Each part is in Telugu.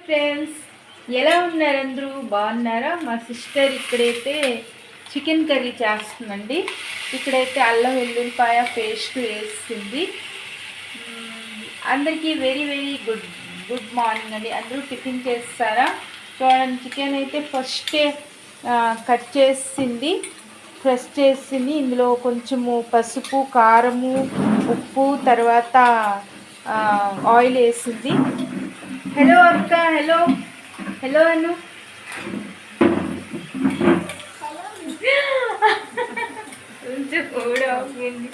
ఫ్రెండ్స్, ఎలా ఉన్నారు? అందరూ బాగున్నారా? మా సిస్టర్ ఇక్కడైతే చికెన్ కర్రీ చేస్తుందండి. ఇక్కడైతే అల్లం వెల్లుల్లిపాయ పేస్ట్ వేస్తుంది. అందరికీ వెరీ వెరీ గుడ్ మార్నింగ్ అండి. అందరూ టిఫిన్ చేస్తారా? చూడండి, చికెన్ అయితే ఫస్టే కట్ చేసింది, ఫ్రెష్ చేసింది. ఇందులో కొంచెము పసుపు, కారము, ఉప్పు, తర్వాత ఆయిల్ వేసింది. హలో అక్క, హలో హలో అను. కొంచెం కూడా అవుతుంది.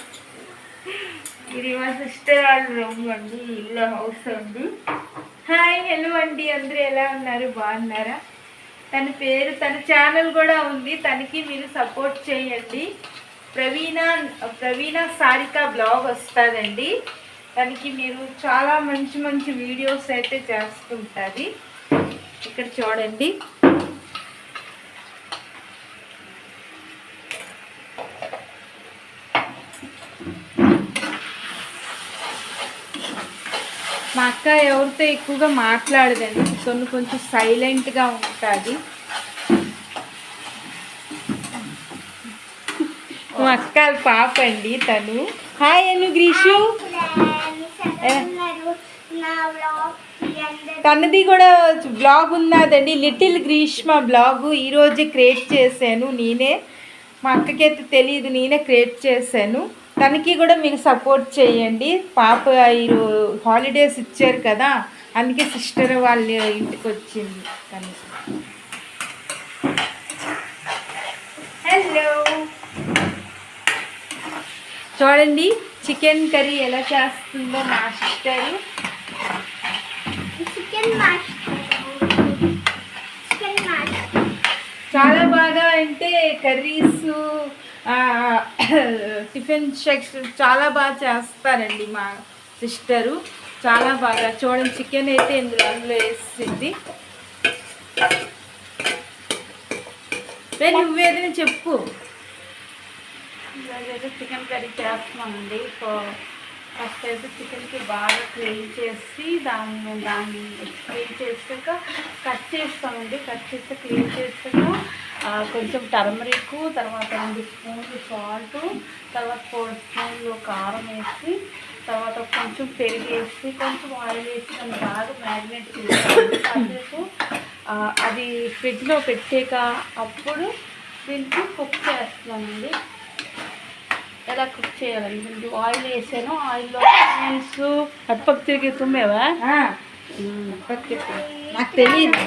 ఇది మా సిస్టర్ వాళ్ళ రూమ్ అండి, ఇల్లు హౌస్ అండి. హాయ్, హలో అండి. అందరూ ఎలా ఉన్నారు? బాగున్నారా? తన ఛానల్ కూడా ఉంది, తనకి మీరు సపోర్ట్ చేయండి. ప్రవీణ సారిక బ్లాగ్ వస్తుందండి. తనకి మీరు చాలా మంచి మంచి వీడియోస్ అయితే చేస్తుంటుంది. ఇక్కడ చూడండి, మా అక్క ఎవరితో ఎక్కువగా మాట్లాడదండి, కొంచెం సైలెంట్గా ఉంటుంది. మా అక్క పాప అండి తను. హాయ్ అను, గ్రీషు. తనది కూడా బ్లాగ్ ఉన్నదండి, లిటిల్ గ్రీష్మ బ్లాగు. ఈరోజే క్రియేట్ చేశాను నేనే. మా అక్కకైతే తెలియదు, నేనే క్రియేట్ చేశాను. తనకి కూడా మీరు సపోర్ట్ చేయండి. పాప ఈరోజు హాలిడేస్ ఇచ్చారు కదా, అందుకే సిస్టర్ వాళ్ళ ఇంటికి వచ్చింది తను. హలో, చూడండి చికెన్ కర్రీ ఎలా చేస్తుందో మా సిస్టరు. చాలా బాగా అంటే కర్రీస్, టిఫిన్ సెక్షన్ చాలా బాగా చేస్తారండి మా సిస్టరు. చాలా బాగా. చూడండి, చికెన్ అయితే అందులో వేసింది. నువ్వేదైనా చెప్పు. ఇలాగైతే చికెన్ కర్రీ చేస్తున్నామండి. ఫస్ట్ అయితే చికెన్కి బాగా క్లీన్ చేసి దాన్ని క్లీన్ చేసాక కట్ చేస్తామండి. కట్ చేస్తే క్లీన్ చేసాక కొంచెం టర్మరిక్, తర్వాత 2 స్పూన్లు సాల్ట్, తర్వాత 4 స్పూన్లు కారం వేసి, తర్వాత కొంచెం పెరుగు వేసి, కొంచెం ఆయిల్ వేసి దాన్ని బాగా మ్యారినేట్ చేస్తామండి. కాసేపు అది ఫ్రిడ్జ్లో పెట్టాక అప్పుడు దీనికి కుక్ చేస్తున్నామండి. ఎలా కుక్ చేయాలండి? కొంచెం ఆయిల్ వేసాను, ఆయిల్లో ఆనియన్స్ అటుపక్క తిరిగి తుమ్మేవా? నాకు తెలియదు,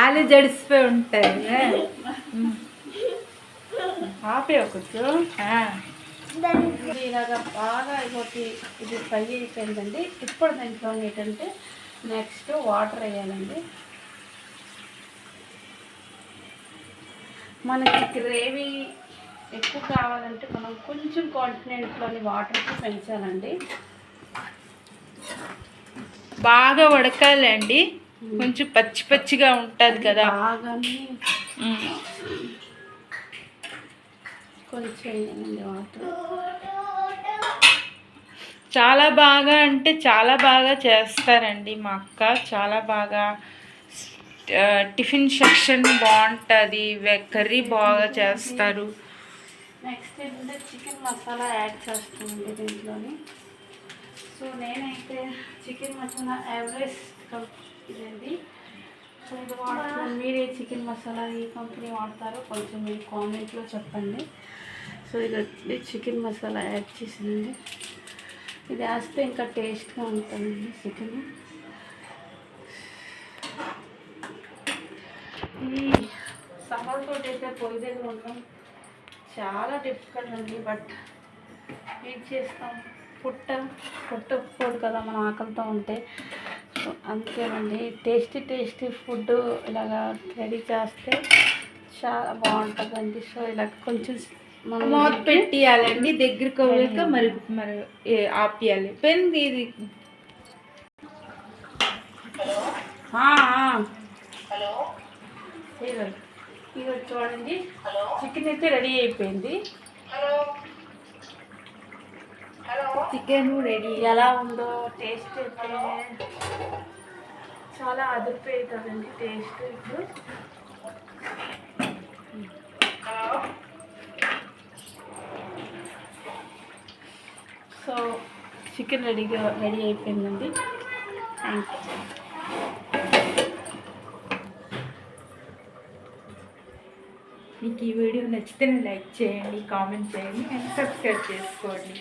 ఆలు జడిసిపోయి ఉంటాయి. ఆపే కొంచెం ఇలాగా బాగా ఇది ఫ్రై అయిపోయిందండి. ఇప్పుడు దాంట్లో ఏంటంటే నెక్స్ట్ వాటర్ వేయాలండి. మనకి గ్రేవీ ఎక్కువ కావాలంటే మనం కొంచెం కాంటినెంట్లోని వాటర్కి పెంచాలండి. బాగా ఉడకాలండి, కొంచెం పచ్చి పచ్చిగా ఉంటుంది కదా, బాగానే కొంచెం వాటర్. చాలా బాగా అంటే చాలా బాగా చేస్తారండి మా అక్క. చాలా బాగా టిఫిన్ సెక్షన్ బాగుంటుంది, కర్రీ బాగా చేస్తారు. నెక్స్ట్ ఏంటంటే చికెన్ మసాలా యాడ్ చేస్తామండి దీంట్లోని. సో నేనైతే చికెన్ మసాలా ఎవరెస్ట్ ఇదండి. సో ఇది వాడుతున్నాను. మీరే చికెన్ మసాలా ఏ కంపెనీ వాడతారో కొంచెం మీరు కామెంట్లో చెప్పండి. సో ఇది చికెన్ మసాలా యాడ్ చేసింది. ఇది వేస్తే ఇంకా టేస్ట్గా ఉంటుందండి చికెన్. ఈ సమ్మర్ తోటి అయితే పొయ్యి దగ్గర ఉండడం చాలా డిఫికల్ట్ అండి. బట్ ఏం చేస్తాం, పుట్టకపోదు కదా మనం ఆకలితో ఉంటే. సో అంతేనండి, టేస్టీ ఫుడ్ ఇలాగా రెడీ చేస్తే చాలా బాగుంటుందండి. సో ఇలా కొంచెం మనం మూత పెట్టియాలండి, దగ్గరికి అవ్వక మరి ఆపియాలి. పెన్ ఇది. హలో, ఇక చూడండి చికెన్ అయితే రెడీ అయిపోయింది. Chicken ready. ఎలా ఉందో టేస్ట్ అయితే చాలా అదిరిపోతుందండి టేస్ట్ ఇప్పుడు. సో చికెన్ రెడీ అయిపోయిందండి. Thank you. మీకు ఈ వీడియో నచ్చితే లైక్ చేయండి, కామెంట్ చేయండి అండ్ సబ్స్క్రైబ్ చేసుకోండి.